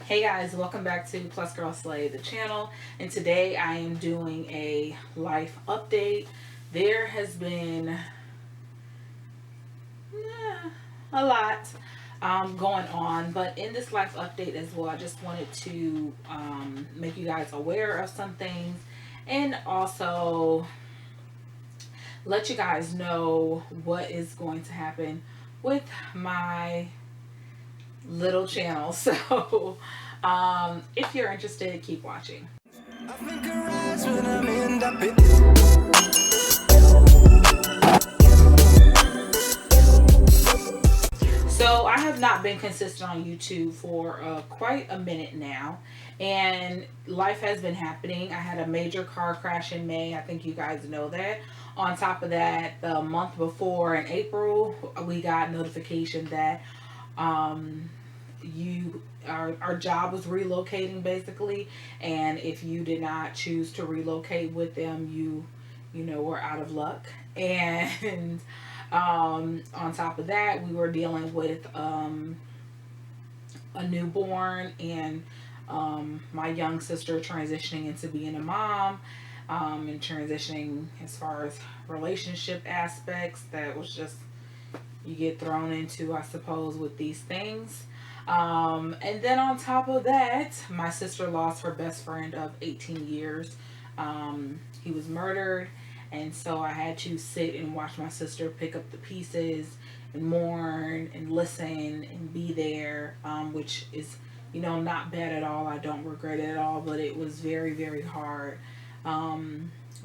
Hey guys, welcome back to Plus Girl Slay, the channel, and today I am doing a life update. There has been a lot going on, but in this life update as well, I just wanted to make you guys aware of some things and also let you guys know what is going to happen with my little channel. So if you're interested, keep watching. So I have not been consistent on YouTube for quite a minute now, and life has been happening. I had a major car crash in May. I think you guys know that. On top of that, the month before in April, we got notification that um, our job was relocating basically, and if you did not choose to relocate with them, you were out of luck. And on top of that, we were dealing with a newborn and my young sister transitioning into being a mom, and transitioning as far as relationship aspects. That was just, you get thrown into, I suppose, with these things. And then on top of that, my sister lost her best friend of 18 years. He was murdered, and so I had to sit and watch my sister pick up the pieces and mourn and listen and be there, which is, not bad at all. I don't regret it at all, but it was very, very hard.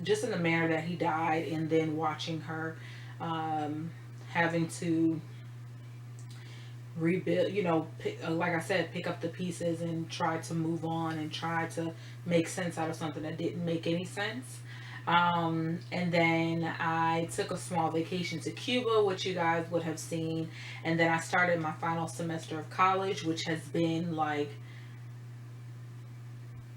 Just in the manner that he died, and then watching her having to rebuild, like I said, pick up the pieces and try to move on and try to make sense out of something that didn't make any sense. And then I took a small vacation to Cuba, which you guys would have seen. And then I started my final semester of college, which has been like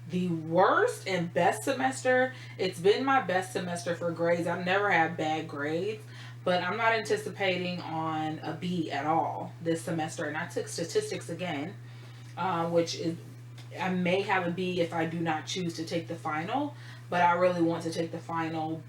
the worst and best semester. It's been my best semester for grades. I've never had bad grades, but I'm not anticipating on a B at all this semester. And I took statistics again, which is, I may have a B if I do not choose to take the final, but I really want to take the final.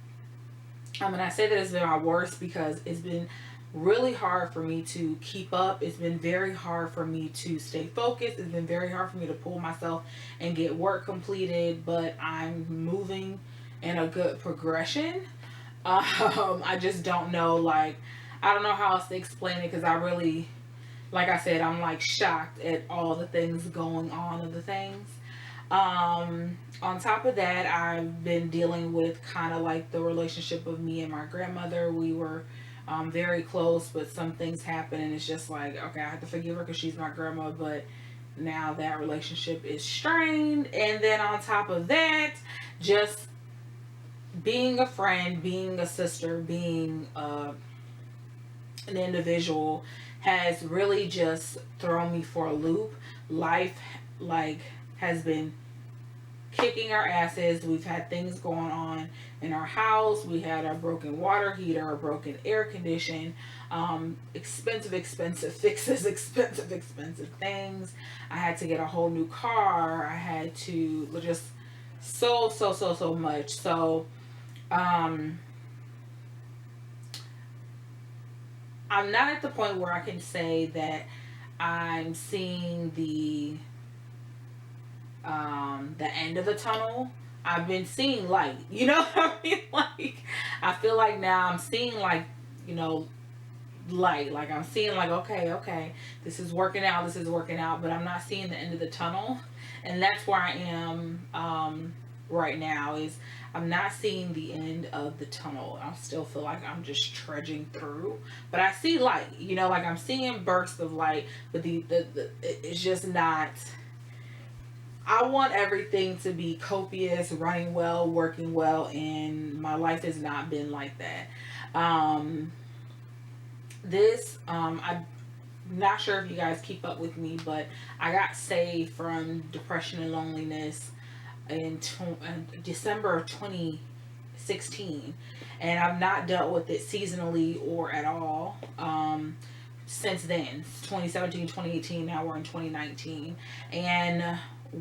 And I say that it's been my worst because it's been really hard for me to keep up. It's been very hard for me to stay focused. It's been very hard for me to pull myself and get work completed, but I'm moving in a good progression. I just don't know, like, I don't know how else to explain it because I really, like I said, I'm like shocked at all the things going on of the things. On top of that, I've been dealing with kind of like the relationship of me and my grandmother. We were very close, but some things happen, and it's just like, okay, I have to forgive her because she's my grandma, but now that relationship is strained. And then on top of that, just being a friend, being a sister, being an individual has really just thrown me for a loop. Life, like, has been kicking our asses. We've had things going on in our house. We had a broken water heater, a broken air condition, expensive fixes, expensive things. I had to get a whole new car. I had to just so much. So um, I'm not at the point where I can say that I'm seeing the end of the tunnel. I've been seeing light. You know what I mean? Like, I feel like now I'm seeing, like, you know, light. Like, I'm seeing, like, okay, this is working out, but I'm not seeing the end of the tunnel. And that's where I am right now, is I'm not seeing the end of the tunnel. I still feel like I'm just trudging through, but I see light. Like, I'm seeing bursts of light, but it's just not. I want everything to be copious, running well, working well, and my life has not been like that. Um, I'm not sure if you guys keep up with me, but I got saved from depression and loneliness in December of 2016, and I've not dealt with it seasonally or at all. since then, 2017, 2018, now we're in 2019. And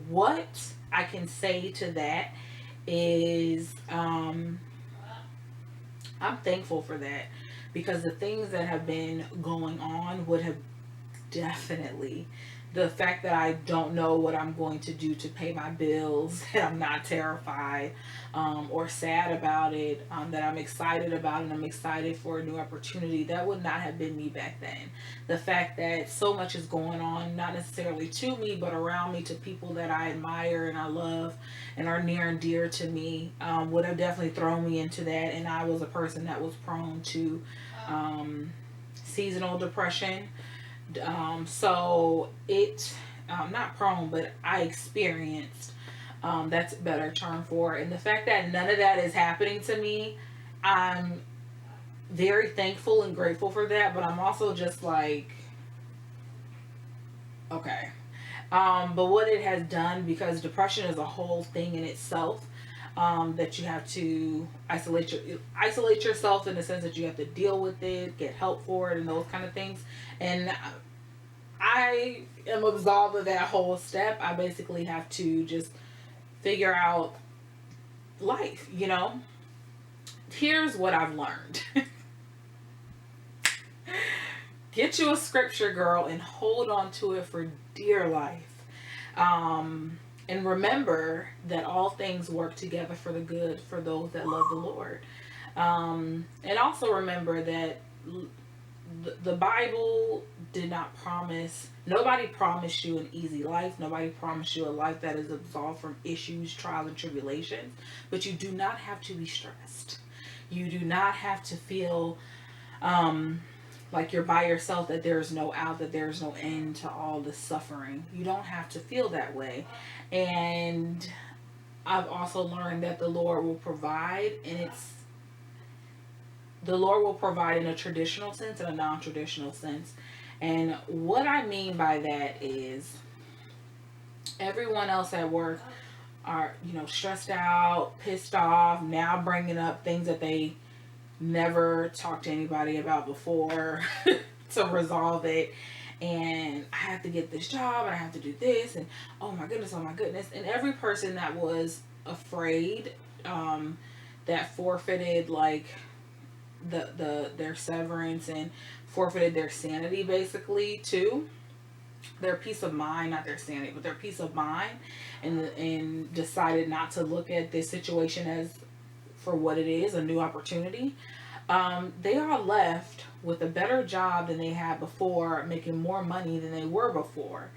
what I can say to that is, I'm thankful for that, because the things that have been going on would have definitely, the fact that I don't know what I'm going to do to pay my bills, and I'm not terrified, or sad about it, that I'm excited about, and I'm excited for a new opportunity, that would not have been me back then. The fact that so much is going on, not necessarily to me, but around me, to people that I admire and I love and are near and dear to me, would have definitely thrown me into that. And I was a person that was prone to seasonal depression. So it, not prone, but I experienced, that's a better term for it. And the fact that none of that is happening to me, I'm very thankful and grateful for that. But I'm also just like, okay. But what it has done, because depression is a whole thing in itself, that you have to isolate yourself, in the sense that you have to deal with it, get help for it, and those kind of things. And I am absolved of that whole step. I basically have to just figure out life, you know? Here's what I've learned. Get you a scripture, girl, and hold on to it for dear life. And remember that all things work together for the good for those that love the Lord. And also remember that the Bible did not promise, nobody promised you an easy life. Nobody promised you a life that is absolved from issues, trials, and tribulations. But you do not have to be stressed. You do not have to feel like you're by yourself, that there's no out, that there's no end to all the suffering. You don't have to feel that way. And I've also learned that the Lord will provide, and the Lord will provide in a traditional sense and a non-traditional sense. And what I mean by that is, everyone else at work are, stressed out, pissed off, now bringing up things that they never talked to anybody about before to resolve it. And I have to get this job, and I have to do this, and oh my goodness, oh my goodness. And every person that was afraid, that forfeited, like, their severance, and forfeited their sanity, basically, too, their peace of mind, not their sanity, but their peace of mind, and decided not to look at this situation as for what it is, a new opportunity. They are left with a better job than they had before, making more money than they were before.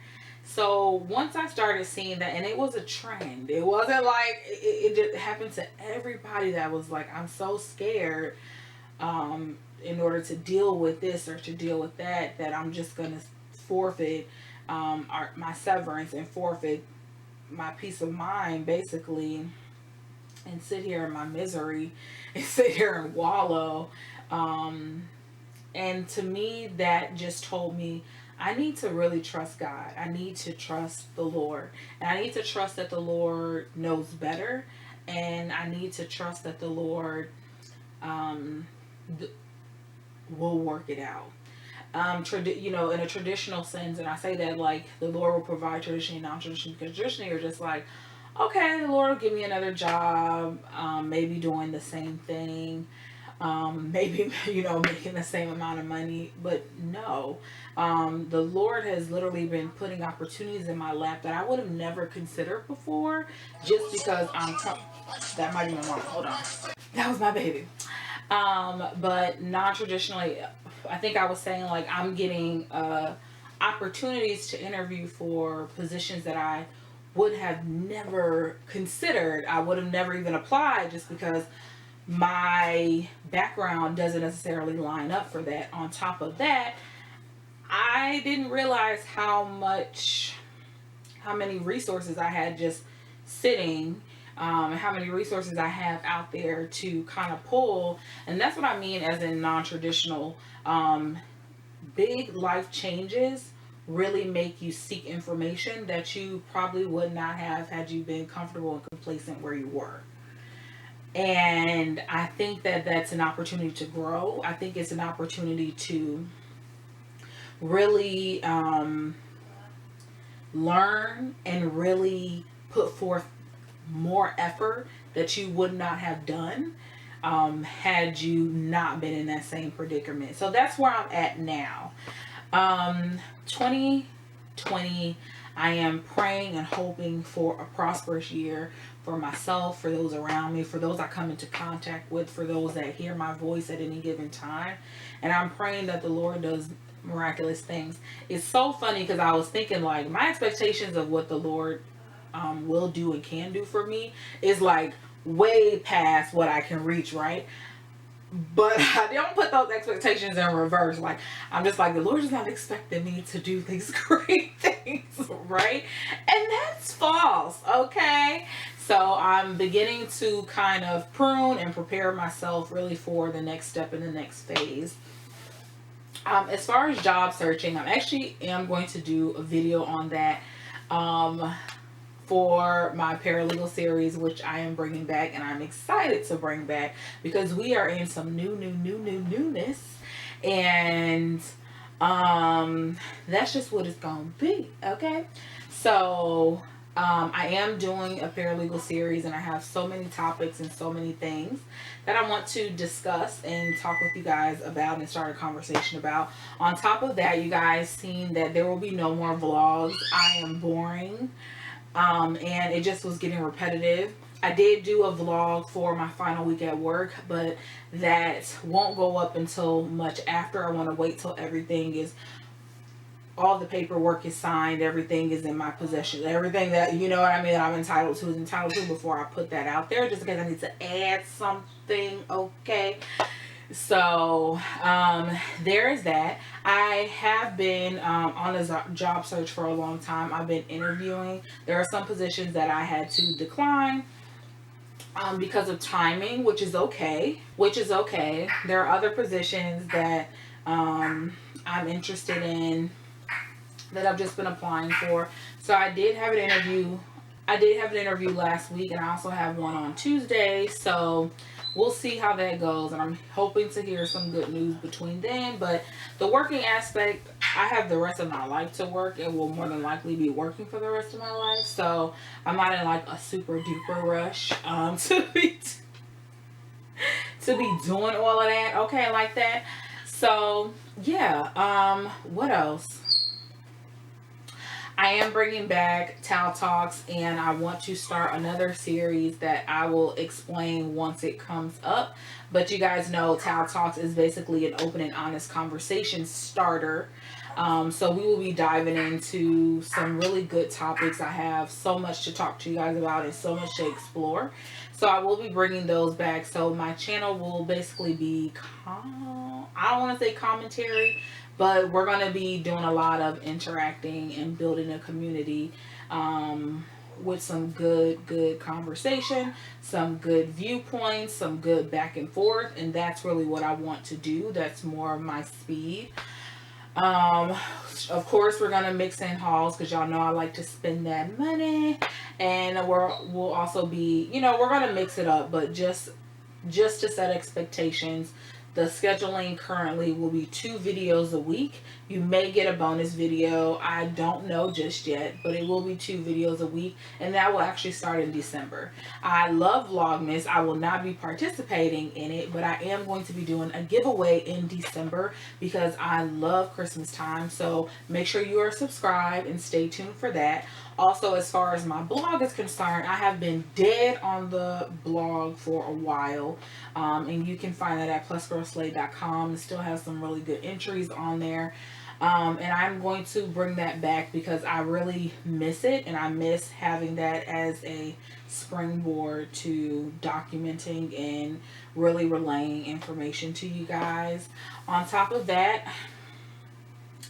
So once I started seeing that, and it was a trend, it wasn't like it just happened to everybody that was like, I'm so scared, in order to deal with this or to deal with that, that I'm just going to forfeit, my severance, and forfeit my peace of mind, basically, and sit here in my misery, and sit here and wallow. And to me, that just told me I need to really trust God. I need to trust the Lord. And I need to trust that the Lord knows better. And I need to trust that the Lord, th- will work it out. In a traditional sense, and I say that like the Lord will provide traditionally, non-traditionally, because traditionally you're just like, okay, the Lord will give me another job, maybe doing the same thing, maybe making the same amount of money. But no, the Lord has literally been putting opportunities in my lap that I would have never considered before, just because that might be my mom. Hold on, that was my baby. But non-traditionally, I think I was saying, like, I'm getting opportunities to interview for positions that I would have never considered. I would have never even applied, just because my background doesn't necessarily line up for that. On top of that, I didn't realize how many resources I had just sitting, and how many resources I have out there to kind of pull. And that's what I mean as in non-traditional. Big life changes really make you seek information that you probably would not have had you been comfortable and complacent where you were. And I think that that's an opportunity to grow. I think it's an opportunity to really learn and really put forth more effort that you would not have done had you not been in that same predicament. So that's where I'm at now. 2020, I am praying and hoping for a prosperous year for myself, for those around me, for those I come into contact with, for those that hear my voice at any given time. And I'm praying that the Lord does miraculous things. It's so funny because I was thinking, like, my expectations of what the Lord will do and can do for me is like way past what I can reach, right? But I don't put those expectations in reverse. Like, I'm just like, the Lord is not expecting me to do these great things, right? And that's false, okay? So I'm beginning to kind of prune and prepare myself really for the next step in the next phase. As far as job searching, I actually am going to do a video on that. Um, for my paralegal series, which I am bringing back, and I'm excited to bring back because we are in some newness, and that's just what it's gonna be. Okay, so I am doing a paralegal series, and I have so many topics and so many things that I want to discuss and talk with you guys about and start a conversation about. On top of that, you guys seen that there will be no more vlogs. I am boring, and it just was getting repetitive. I did do a vlog for my final week at work, but that won't go up until much after. I want to wait till everything is, all the paperwork is signed, everything is in my possession, everything that, you know what I mean, I'm entitled to is entitled to before I put that out there, just because I need to add something, okay? So there is that. I have been on a job search for a long time. I've been interviewing. There are some positions that I had to decline because of timing, which is okay. There are other positions that I'm interested in that I've just been applying for. So I did have an interview. I did have an interview last week, and I also have one on Tuesday. So we'll see how that goes, and I'm hoping to hear some good news between then. But the working aspect, I have the rest of my life to work, and will more than likely be working for the rest of my life. So I'm not in like a super duper rush to be doing all of that. Okay, like that. So yeah. What else? I am bringing back Towel Talks, and I want to start another series that I will explain once it comes up. But you guys know Towel Talks is basically an open and honest conversation starter. So we will be diving into some really good topics. I have so much to talk to you guys about and so much to explore. So I will be bringing those back. So my channel will basically be, I don't want to say commentary, but we're going to be doing a lot of interacting and building a community with some good conversation, some good viewpoints, some good back and forth. And that's really what I want to do. That's more of my speed. Um, of course, we're going to mix in hauls because y'all know I like to spend that money. And we'll also be, we're going to mix it up, but just to set expectations, the scheduling currently will be 2 videos a week. You may get a bonus video. I don't know just yet, but it will be 2 videos a week, and that will actually start in December. I love Vlogmas. I will not be participating in it, but I am going to be doing a giveaway in December because I love Christmas time. So make sure you are subscribed and stay tuned for that. Also, as far as my blog is concerned, I have been dead on the blog for a while. And you can find that at plusgirlslay.com. It still has some really good entries on there. And I'm going to bring that back because I really miss it. And I miss having that as a springboard to documenting and really relaying information to you guys. On top of that,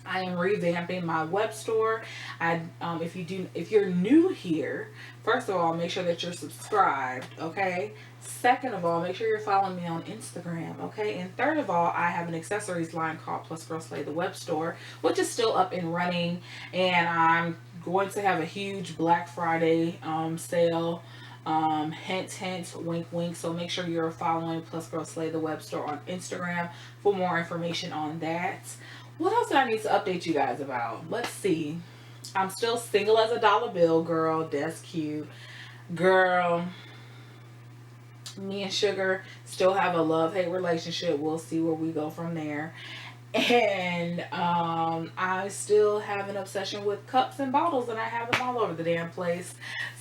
I am revamping my web store. If you're new here, first of all, make sure that you're subscribed, okay? Second of all, make sure you're following me on Instagram, okay? And third of all, I have an accessories line called Plus Girl Slay the web store, which is still up and running, and I'm going to have a huge Black Friday sale. Hint, wink, wink. So make sure you're following Plus Girl Slay the web store on Instagram for more information on that. What else did I need to update you guys about? Let's see. I'm still single as a dollar bill, girl. That's cute. Girl, me and Sugar still have a love-hate relationship. We'll see where we go from there. And I still have an obsession with cups and bottles, and I have them all over the damn place.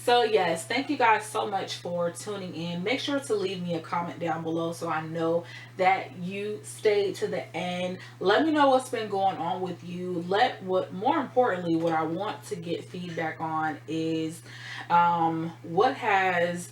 So yes, thank you guys so much for tuning in. Make sure to leave me a comment down below so I know that you stayed to the end. Let me know what's been going on with you. What more importantly, what I want to get feedback on is what has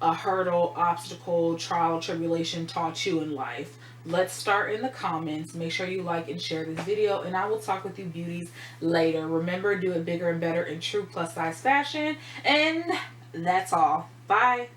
a hurdle, obstacle, trial, tribulation taught you in life? Let's start in the comments. Make sure you like and share this video, and I will talk with you beauties later. Remember, do it bigger and better in true plus size fashion. And that's all. Bye.